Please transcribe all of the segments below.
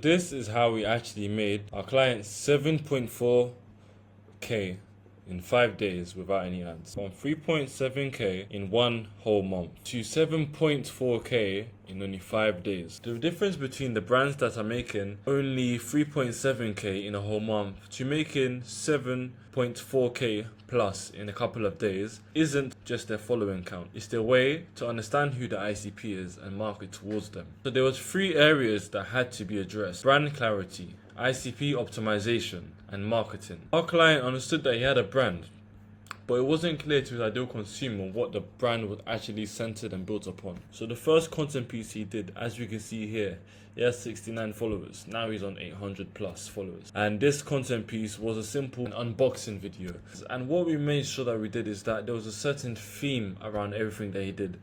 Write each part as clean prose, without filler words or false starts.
This is how we actually made our client 7.4k in 5 days without any ads. From 3.7k in one whole month to 7.4k in only 5 days. The difference between the brands that are making only 3.7k in a whole month to making 7.4k plus in a couple of days isn't just their following count. It's their way to understand who the ICP is and market towards them. So there was 3 areas that had to be addressed: brand clarity, ICP optimization, and marketing. Our client understood that he had a brand, but it wasn't clear to his ideal consumer what the brand was actually centered and built upon. So the first content piece he did, as we can see here, he has 69 followers. Now he's on 800 plus followers. And this content piece was a simple unboxing video. And what we made sure that we did is that there was a certain theme around everything that he did.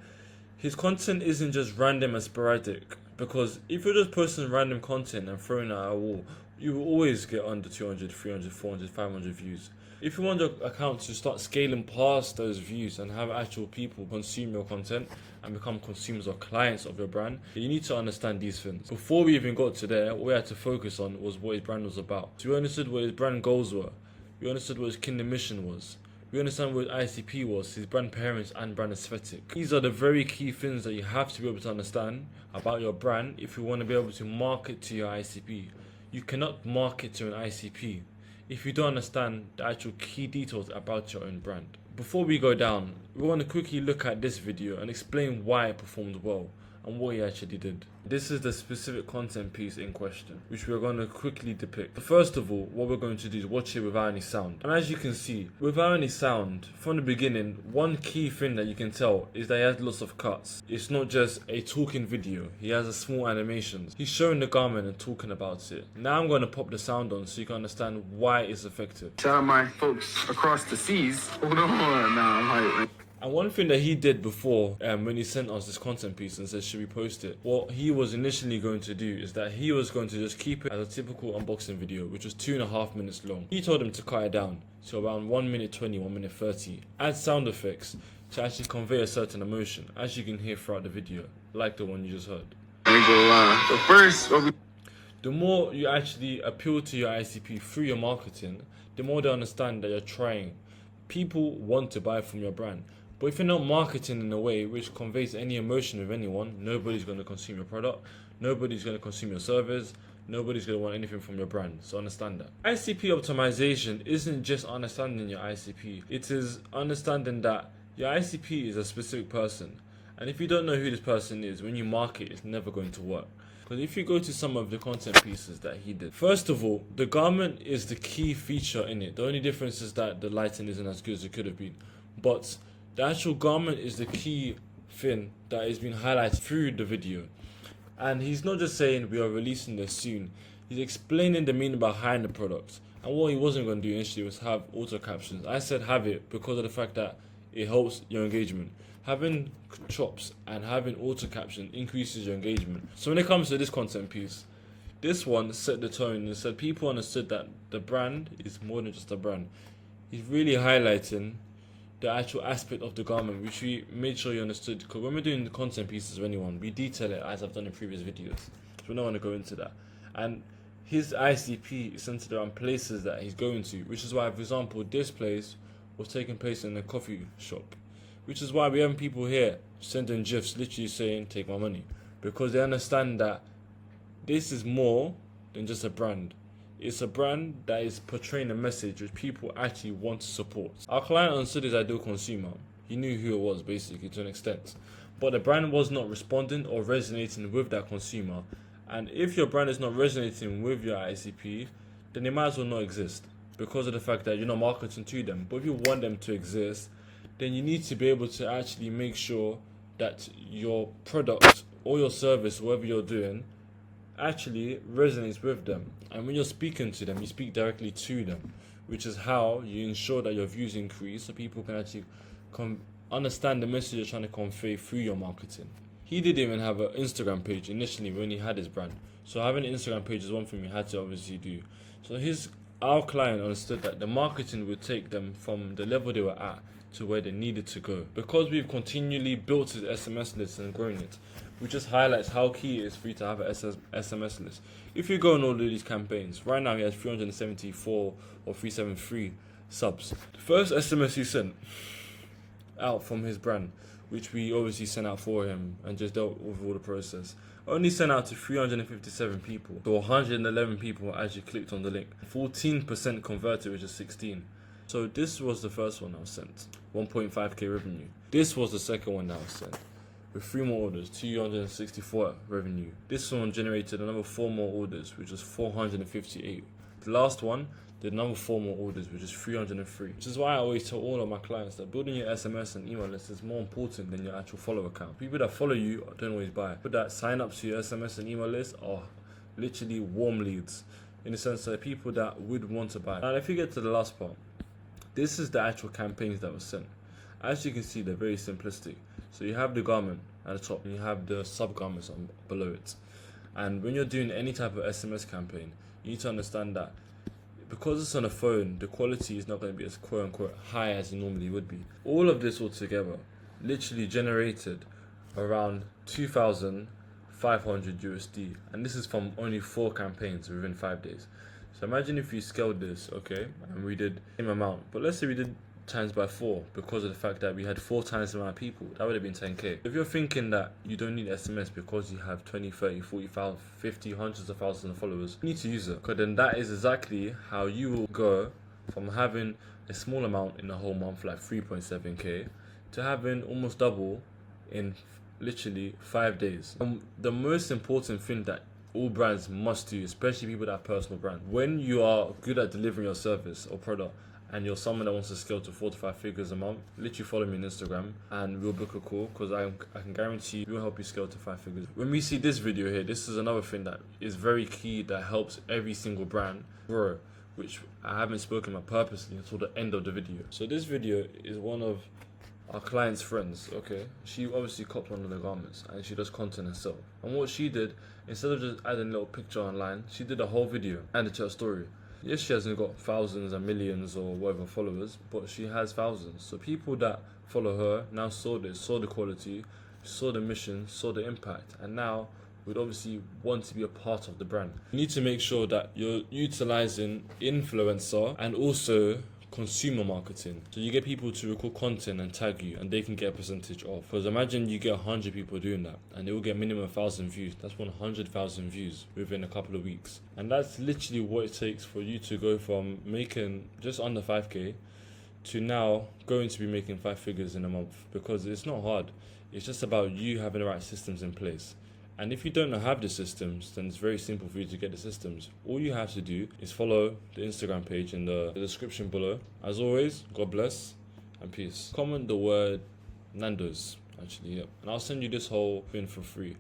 His content isn't just random and sporadic, because if you're just posting random content and throwing it at a wall, you will always get under 200, 300, 400, 500 views. If you want your account to start scaling past those views and have actual people consume your content and become consumers or clients of your brand, you need to understand these things. Before we even got to there, what we had to focus on was what his brand was about. So we understood what his brand goals were. We understood what his kingdom mission was. We understand what ICP was, his brand parents and brand aesthetic. These are the very key things that you have to be able to understand about your brand if you want to be able to market to your ICP. You cannot market to an ICP if you don't understand the actual key details about your own brand. Before we go down, we want to quickly look at this video and explain why it performed well and what he actually did. This is the specific content piece in question, which we're going to quickly depict. First of all, what we're going to do is watch it without any sound. And as you can see, without any sound, from the beginning, one key thing that you can tell is that he has lots of cuts. It's not just a talking video, he has a small animations. He's showing the garment and talking about it. Now I'm going to pop the sound on so you can understand why it's effective. Shout out my folks across the seas. Hold on, nah, I'm hyped. And one thing that he did before, when he sent us this content piece and said, should we post it? What he was initially going to do is that he was going to just keep it as a typical unboxing video, which was 2.5 minutes long. He told him to cut it down to around 1 minute 20, 1 minute 30. Add sound effects to actually convey a certain emotion, as you can hear throughout the video, like the one you just heard. But first, the more you actually appeal to your ICP through your marketing, the more they understand that you're trying. People want to buy from your brand. But if you're not marketing in a way which conveys any emotion with anyone, nobody's going to consume your product, nobody's going to consume your service, nobody's going to want anything from your brand. So understand that. ICP optimization isn't just understanding your ICP. It is understanding that your ICP is a specific person. And if you don't know who this person is, when you market, it's never going to work. Because if you go to some of the content pieces that he did, first of all, the garment is the key feature in it. The only difference is that the lighting isn't as good as it could have been. But the actual garment is the key thing that is being highlighted through the video. And he's not just saying we are releasing this soon. He's explaining the meaning behind the product. And what he wasn't going to do initially was have auto captions. I said have it because of the fact that it helps your engagement. Having chops and having auto caption increases your engagement. So when it comes to this content piece, this one set the tone and said people understood that the brand is more than just a brand. He's really highlighting the actual aspect of the garment, which we made sure you understood, because when we're doing the content pieces of anyone, we detail it as I've done in previous videos, so we don't want to go into that. And his ICP is centered around places that he's going to, which is why, for example, this place was taking place in a coffee shop, which is why we have people here sending gifs literally saying take my money, because they understand that this is more than just a brand. It's a brand that is portraying a message which people actually want to support. Our client understood his ideal consumer. He knew who it was, basically, to an extent. But the brand was not responding or resonating with that consumer. And if your brand is not resonating with your ICP, then it might as well not exist, because of the fact that you're not marketing to them. But if you want them to exist, then you need to be able to actually make sure that your product or your service, whatever you're doing, actually resonates with them. And when you're speaking to them, you speak directly to them, which is how you ensure that your views increase so people can actually understand the message you're trying to convey through your marketing. He didn't even have an Instagram page initially when he had his brand. So having an Instagram page is one thing we had to obviously do. So our client understood that the marketing would take them from the level they were at to where they needed to go. Because we've continually built his SMS list and grown it, which just highlights how key it is for you to have an SMS list. If you go on all of these campaigns, right now he has 374 or 373 subs. The first SMS he sent out from his brand, which we obviously sent out for him and just dealt with all the process, only sent out to 357 people. So 111 people actually clicked on the link. 14% converted, which is 16. So this was the first one that was sent, 1.5k revenue. This was the second one that was sent, with 3 more orders, 264 revenue. This one generated another 4 more orders, which was 458. The last one did another 4 more orders, which is 303. Which is why I always tell all of my clients that building your SMS and email list is more important than your actual follower count. People that follow you don't always buy. People that sign up to your SMS and email list are literally warm leads, in the sense that people that would want to buy. Now if you get to the last part, this is the actual campaigns that was sent. As you can see, they're very simplistic. So you have the garment at the top and you have the sub garments below it. And when you're doing any type of SMS campaign, you need to understand that because it's on a phone, the quality is not going to be as quote unquote high as it normally would be. All of this altogether literally generated around 2,500 USD, and this is from only 4 campaigns within 5 days. So imagine if you scaled this, okay, and we did the same amount, but let's say we did times by 4 because of the fact that we had 4 times the amount of people. That would have been 10k. If you're thinking that you don't need SMS because you have 20, 30, 40, 50, hundreds of thousands of followers, you need to use it, because then that is exactly how you will go from having a small amount in the whole month, like 3.7k, to having almost double in literally 5 days. And the most important thing that all brands must do, especially people that have personal brand, when you are good at delivering your service or product, and you're someone that wants to scale to 4 to 5 figures a month, literally follow me on Instagram and we'll book a call, because I can guarantee we'll help you scale to 5 figures. When we see this video here, this is another thing that is very key that helps every single brand grow, which I haven't spoken about purposely until the end of the video. So this video is one of our client's friends, okay? She obviously copped one of the garments and she does content herself. And what she did, instead of just adding a little picture online, she did a whole video and to her story. Yes, she hasn't got thousands and millions or whatever followers, but she has thousands. So people that follow her now saw this, saw the quality, saw the mission, saw the impact, and now would obviously want to be a part of the brand. You need to make sure that you're utilizing influencer and also consumer marketing. So you get people to record content and tag you, and they can get a percentage off. Because imagine you get 100 people doing that and they will get minimum 1,000 views. That's 100,000 views within a couple of weeks. And that's literally what it takes for you to go from making just under 5k to now going to be making 5 figures in a month. Because it's not hard. It's just about you having the right systems in place. And if you don't have the systems, then it's very simple for you to get the systems. All you have to do is follow the Instagram page in the description below. As always, God bless and peace. Comment the word Nando's, actually, yeah. And I'll send you this whole thing for free.